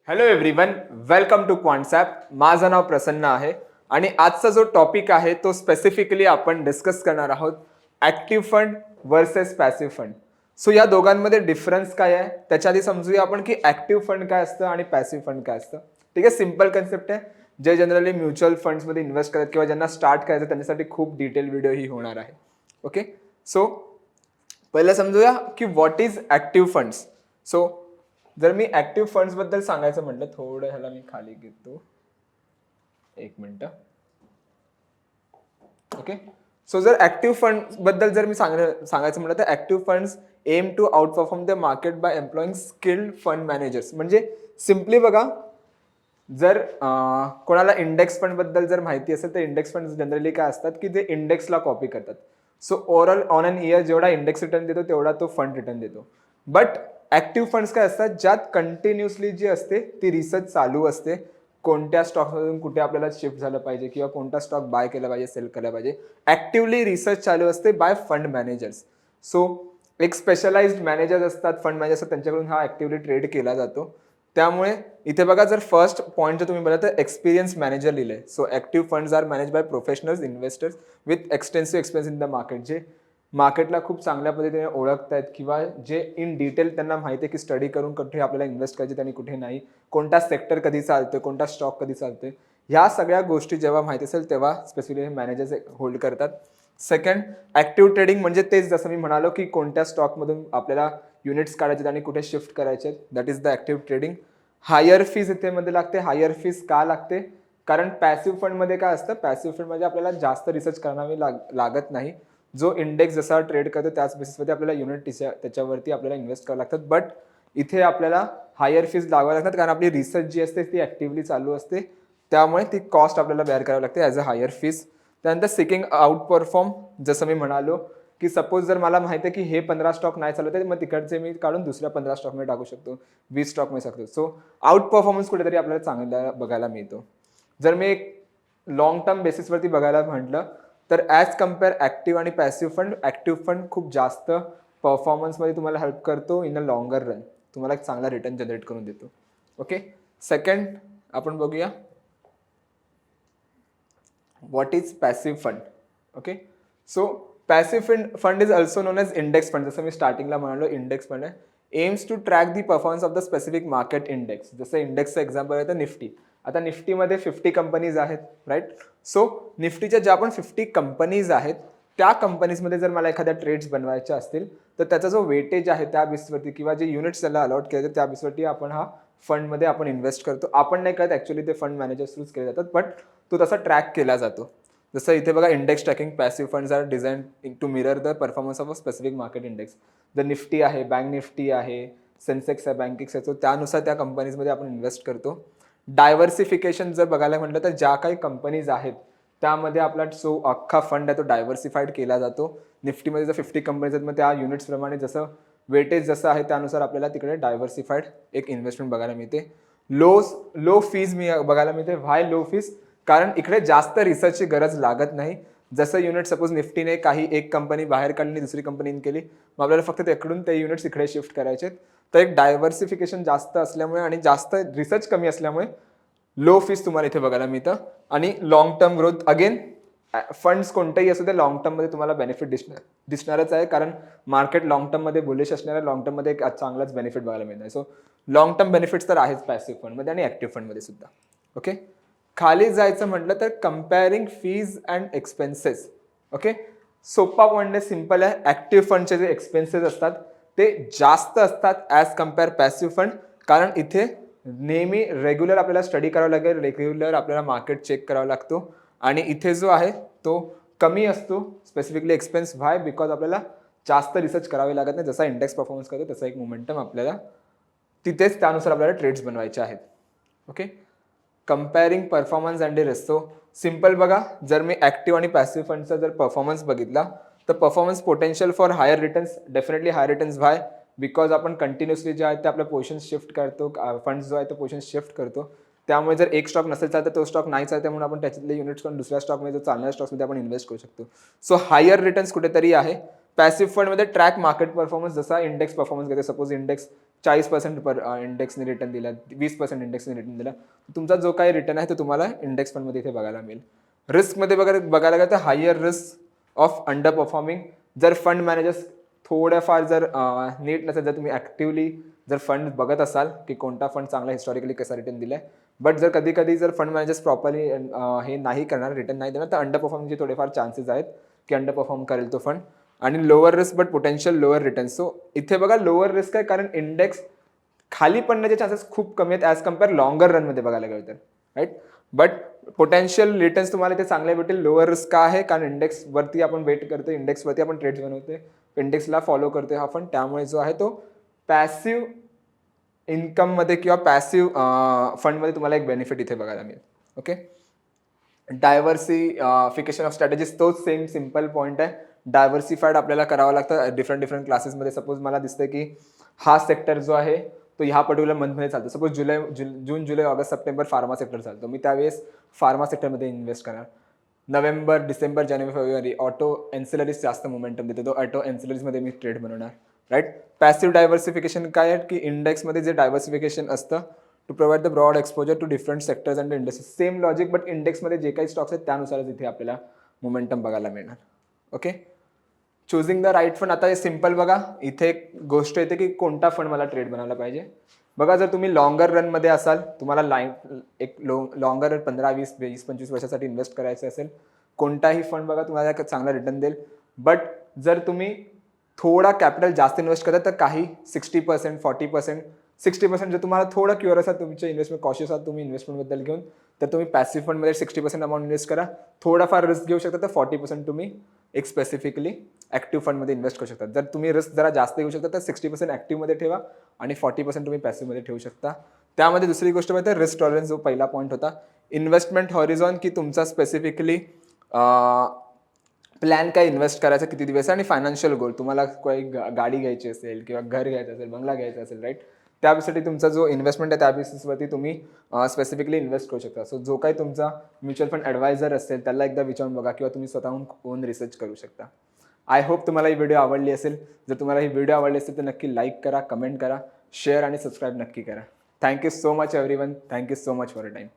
Hello everyone, welcome to Quantsapp. माझं नाव प्रसन्न आहे आणि आजचा जो टॉपिक आहे तो स्पेसिफिकली आपण डिस्कस करणार आहोत active fund versus passive fund. So या दोघांमध्ये डिफरन्स काय आहे त्याच्या आधी समजूया आपण की ॲक्टिव्ह फंड काय असतं आणि पॅसिव्ह फंड काय असतं. ठीक आहे, सिम्पल कन्सेप्ट आहे. जे जनरली म्युच्युअल फंड्समध्ये इन्व्हेस्ट करतात किंवा ज्यांना स्टार्ट करायचं त्यांच्यासाठी खूप डिटेल व्हिडिओ ही होणार आहे. ओके, सो पहिलं समजूया की what is active funds. So जर मी ऍक्टिव्ह फंड्स बद्दल सांगायचं म्हटलं, थोडं ह्याला मी खाली घेतो, एक मिनिट. ओके, सो जर ऍक्टिव्ह फंड बद्दल जर मी सांगायचं म्हटलं तर active funds aim to outperform the market by employing skilled fund managers. म्हणजे सिम्पली बघा, जर कोणाला इंडेक्स फंड बद्दल जर माहिती असेल तर इंडेक्स फंड जनरली काय असतात की ते इंडेक्सला कॉपी करतात. So overall on an year जेवढा इंडेक्स रिटर्न देतो तेवढा तो फंड रिटर्न देतो. बट ऍक्टिव्ह फंड्स काय असतात, ज्यात कंटिन्युअसली जी असते ती रिसर्च चालू असते, कोणत्या स्टॉकमधून कुठे आपल्याला शिफ्ट झालं पाहिजे किंवा कोणता स्टॉक बाय केला पाहिजे, सेल केला पाहिजे. ऍक्टिव्हली रिसर्च चालू असते बाय फंड मॅनेजर्स. सो एक स्पेशलाइज्ड मॅनेजर्स असतात, फंड मॅनेजर्स असतात, त्यांच्याकडून हा ऍक्टिव्हली ट्रेड केला जातो. त्यामुळे इथे बघा, जर फर्स्ट पॉईंट जर तुम्ही बघा तर एक्सपिरियन्स मॅनेजर लिहिलंय. So active funds are manage by professionals investors with extensive experience in the market. जे मार्केटला खूप चांगल्या पद्धतीने ओळखतायत किंवा जे इन डिटेल त्यांना माहिती आहे की स्टडी करून कुठे आपल्याला इन्व्हेस्ट करायचे आणि कुठे नाही, कोणता सेक्टर कधी चालतोय, कोणता स्टॉक कधी चालतोय, ह्या सगळ्या गोष्टी जेव्हा माहिती असेल तेव्हा स्पेसिफिकली मॅनेजर्स होल्ड करतात. सेकंड, ऍक्टिव्ह ट्रेडिंग म्हणजे तेच, जसं मी म्हणालो की कोणत्या स्टॉकमधून आपल्याला युनिट्स काढायचे आणि कुठे शिफ्ट करायचे, that is the active trading. Higher fees इथे मध्ये लागते. हायर फीज का लागते? कारण पॅसिव्ह फंडमध्ये काय असतं, पॅसिव्ह फंडमध्ये आपल्याला जास्त रिसर्च करावी लागत नाही. जो इंडेक्स जसा ट्रेड करतो त्याच बेसिसवरती आपल्याला युनिट त्याच्यावरती आपल्याला इन्व्हेस्ट करावं लागतात. बट इथे आपल्याला हायर फीज लावाव्या लागतात कारण आपली रिसर्च जी असते ती ऍक्टिव्हली चालू असते, त्यामुळे ती कॉस्ट आपल्याला बेअर करावी लागते ॲज अ हायर फीज. त्यानंतर सिकिंग आउट परफॉर्म, जसं मी म्हणालो की सपोज जर मला माहिती आहे की हे 15 स्टॉक नाही चालत आहे, मग तिकडचे मी काढून दुसऱ्या 15 स्टॉकमध्ये टाकू शकतो, 20 स्टॉकमध्ये टाकतो. सो आउट परफॉर्मन्स कुठेतरी आपल्याला चांगला बघायला मिळतो. जर मी एक लॉंग टर्म बेसिसवरती बघायला म्हटलं तर ॲज कम्पेअर ॲक्टिव्ह आणि पॅसिव्ह फंड, ॲक्टिव्ह फंड खूप जास्त परफॉर्मन्समध्ये तुम्हाला हेल्प करतो इन अ लॉंगर रन, तुम्हाला एक चांगला रिटर्न जनरेट करून देतो. ओके, सेकंड आपण बघूया what is passive fund. Okay, so passive fund is also known as index fund. जसं मी स्टार्टिंगला म्हणालो इंडेक्स फंड आहे. Aims to track the performance of the specific market index. जसं इंडेक्सचं एक्झाम्पल आहे तर निफ्टी. आता निफ्टीमध्ये 50 कंपनीज आहेत, राईट. सो निफ्टीच्या ज्या पण 50 कंपनीज आहेत त्या कंपनीजमध्ये जर मला एखाद्या ट्रेड्स बनवायच्या असतील तर त्याचा जो वेटेज आहे त्या बेसवरती किंवा जे युनिट्स त्याला अलॉट केले त्या बेसवरती आपण हा फंडमध्ये आपण इन्व्हेस्ट करतो. आपण नाही करत, ॲक्च्युली ते फंड मॅनेजर थ्रूच केले जातात, बट तो तसा ट्रॅक केला जातो. जसं इथे बघा, index tracking passive funds are design to mirror the performance of a specific market index. The Nifty आहे, बँक निफ्टी आहे, सेन्सेक्स आहे, बँकिक्स आहे, तो त्यानुसार त्या कंपनीजमध्ये आपण इन्व्हेस्ट करतो. डायव्हर्सिफिकेशन जर बघायला म्हटलं तर ज्या काही कंपनीज आहेत त्यामध्ये आपला जो अख्खा फंड आहे तो डायव्हर्सिफाईड केला जातो. निफ्टीमध्ये जर 50 कंपनीज आहेत मग त्या युनिट्सप्रमाणे जसं वेटेज जसं आहे त्यानुसार आपल्याला तिकडे डायव्हर्सिफाईड एक इन्व्हेस्टमेंट बघायला मिळते. लो फीज मी बघायला मिळते. व्हाय लो फीज? कारण इकडे जास्त रिसर्चची गरज लागत नाही. जसं युनिट सपोज निफ्टीने काही एक कंपनी बाहेर काढली, दुसरी कंपनी इन केली, मग आपल्याला फक्त तिकडून ते युनिट्स इकडे शिफ्ट करायचे. तर एक डायव्हर्सिफिकेशन जास्त असल्यामुळे आणि जास्त रिसर्च कमी असल्यामुळे लो फीज तुम्हाला इथे बघायला मिळतं. आणि long term growth, again funds कोणतेही असू दे लॉंग टर्ममध्ये तुम्हाला बेनिफिट दिसणारच आहे, कारण मार्केट लॉंग टर्ममध्ये बुलिश असणार आहे, लॉंग टर्ममध्ये एक चांगलाच बेनिफिट बघायला मिळणार. सो लॉंग टर्म बेनिफिट्स तर आहेच पॅसिव्ह फंडमध्ये आणि ऍक्टिव्ह फंडमध्ये सुद्धा. ओके, खाली जायचं म्हटलं तर comparing fees and expenses. Okay, सोपा पॉईंट आहे, सिम्पल आहे. ऍक्टिव्ह फंडचे जे एक्सपेन्सेस असतात ते जास्त असतात ॲज कम्पेअर पॅसिव्ह फंड, कारण इथे नेहमी रेग्युलर आपल्याला स्टडी करावं लागेल, रेग्युलर आपल्याला मार्केट चेक करावा लागतो. आणि इथे जो आहे तो कमी असतो स्पेसिफिकली एक्सपेन्स. व्हाय? बिकॉज आपल्याला जास्त रिसर्च करावे लागत नाही. जसा इंडेक्स परफॉर्मन्स करतो तसा एक मोमेंटम आपल्याला तिथेच त्यानुसार आपल्याला ट्रेड्स बनवायचे आहेत. Okay, comparing performance and risk. So simple बघा, जर मी ऍक्टिव्ह आणि पॅसिव्ह फंडचा जर परफॉर्मन्स बघितला तर performance potential for higher returns, definitely higher returns. Why? Because आपण कंटिन्युअसली जे आहे ते आपल्या पोझिशन शिफ्ट करतो, फंड्स जो आहे तो पोझिशन शिफ्ट करतो. त्यामुळे जर एक स्टॉक नसेल चालत तर तो स्टॉक नाही चालते, म्हणून आपण त्याच्यातले युनिट्स करून दुसऱ्या स्टॉकमध्ये जो चालणाऱ्या स्टॉक्समध्ये आपण इन्व्हेस्ट करू शकतो. सो हायर रिटर्न्स कुठेतरी आहे. पॅसिव्ह फंडमध्ये ट्रॅक मार्केट परफॉर्मन्स, जसा इंडेक्स परफॉर्मन्स घेते. सपोज इंडेक्स 40% पर इंडेक्सने रिटर्न दिला, 20% इंडेक्सने रिटर्न दिला, तुमचा जो काही रिटर्न आहे तो तुम्हाला इंडेक्स फंडमध्ये इथे बघायला मिळेल. रिस्कमध्ये बघायला गेलं तर higher risk of under performing. जर फंड मॅनेजर्स थोड्याफार जर नीट नसेल, जर तुम्ही ॲक्टिवली जर फंड बघत असाल की कोणता फंड चांगला हिस्टॉरिकली कसा रिटर्न दिलाय, बट जर कधी कधी जर फंड मॅनेजर्स प्रॉपरली हे नाही करणार, रिटर्न नाही देणार, तर अंडर परफॉर्मिंगचे थोडेफार चान्सेस आहेत की अंडर परफॉर्म करेल तो फंड. आणि lower risk but potential lower return. So इथे बघा लोअर रिस्क आहे कारण इंडेक्स खाली पडण्याचे चान्सेस खूप कमी आहेत ॲज कम्पेअर लॉंगर रनमध्ये बघायला गेलं तर, राईट. बट पोटेन्शियल रिटर्न्स तुम्हाला इथे चांगले भेटेल. लोअर रिस्क का आहे कारण इंडेक्सवरती आपण वेट करतो, इंडेक्सवरती आपण ट्रेड्स बनवतोय, इंडेक्सला फॉलो करतोय हा फंड, त्यामुळे जो आहे तो पॅसिव्ह इन्कममध्ये किंवा पॅसिव्ह फंडमध्ये तुम्हाला एक बेनिफिट इथे बघायला मिळेल. ओके. डायव्हर्सिफिकेशन ऑफ स्ट्रॅटेजीज, तोच सेम सिम्पल पॉईंट आहे. डायव्हर्सिफाईड आपल्याला करावं लागतं डिफरंट क्लासेसमध्ये. सपोज मला दिसतं की हा सेक्टर जो आहे तो ह्या पर्टिक्युलर मंथमध्ये चालतो. सपोज जून जुलै ऑगस्ट सप्टेंबर फार्मा सेक्टर चालतो, मी त्यावेळेस फार्मा सेक्टरमध्ये इन्व्हेस्ट करणार. नोव्हेंबर डिसेंबर जानेवारी फेब्रुवारी ऑटो एन्सिलरीज जास्त मोमेंटम देतो, तो ऑटो एन्सिलरीजमध्ये मी ट्रेड बनवणार, राईट. पॅसिव्ह डायव्हर्सिफिकेशन काय आहे की इंडेक्समध्ये जे डायव्हर्सिफिकेशन असतं to provide the broad exposure to different sectors and industries. Same logic but इंडेक्समध्ये जे काही स्टॉक्स आहेत त्यानुसारच इथे आपल्याला मोमेंटम बघायला मिळणार. Okay. Choosing the right fund, आता हे सिम्पल बघा, इथे एक गोष्ट येते की कोणता फंड मला ट्रेड बनायला पाहिजे. बघा जर तुम्ही लॉंगर रनमध्ये असाल, तुम्हाला एक लॉंगर रन 15, 20, 25 वर्षासाठी इन्व्हेस्ट करायचं असेल, कोणताही फंड बघा तुम्हाला चांगला रिटर्न देईल. बट जर तुम्ही थोडा कॅपिटल जास्त इन्व्हेस्ट करता तर काही 60%, 40%, 60% जर तुम्हाला थोडं क्युअर असाल, तुमच्या इन्व्हेस्टमेंट कॉशियस आहात तुम्ही इन्व्हेस्टमेंटबद्दल घेऊन, तर तुम्ही पॅसिव्ह फंडमध्ये 60% अमाऊंट इन्व्हेस्ट करा. थोडाफार रिस्क घेऊ शकता तर 40% तुम्ही एक स्पेसिफिकली ॲक्टिव्ह फंडमध्ये इन्व्हेस्ट करू शकता. जर तुम्ही रिस्क जरा जास्त घेऊ शकता तर 60% ॲक्टिव्हमध्ये ठेवा आणि 40% तुम्ही पॅसिव्हमध्ये ठेवू शकता. त्यामध्ये दुसरी गोष्ट माहिती आहे, रिस्क टॉलरन्स, जो पहिला पॉईंट होता. इन्व्हेस्टमेंट हॉरिझॉन, की तुमचा स्पेसिफिकली प्लॅन काय इन्व्हेस्ट करायचा किती दिवस, आणि फायनान्शियल गोल, तुम्हाला काही गाडी घ्यायची असेल किंवा घर घ्यायचं असेल, बंगला घ्यायचा असेल, राईट, त्यासाठी तुमचा जो इन्व्हेस्टमेंट आहे त्या बेसिसवरती तुम्ही स्पेसिफिकली इन्व्हेस्ट करू शकता. सो जो काही तुमचा म्युच्युअल फंड ॲडवायझर असेल त्याला एकदा विचारून बघा किंवा तुम्ही स्वतःहून ओन रिसर्च करू शकता. आय होप तुम्हाला ही व्हिडिओ आवडली असेल. जर तुम्हाला ही व्हिडिओ आवडली असेल तर नक्की लाईक करा, कमेंट करा, शेअर आणि सबस्क्राईब नक्की करा. Thank you so much everyone. Thank you so much for a time.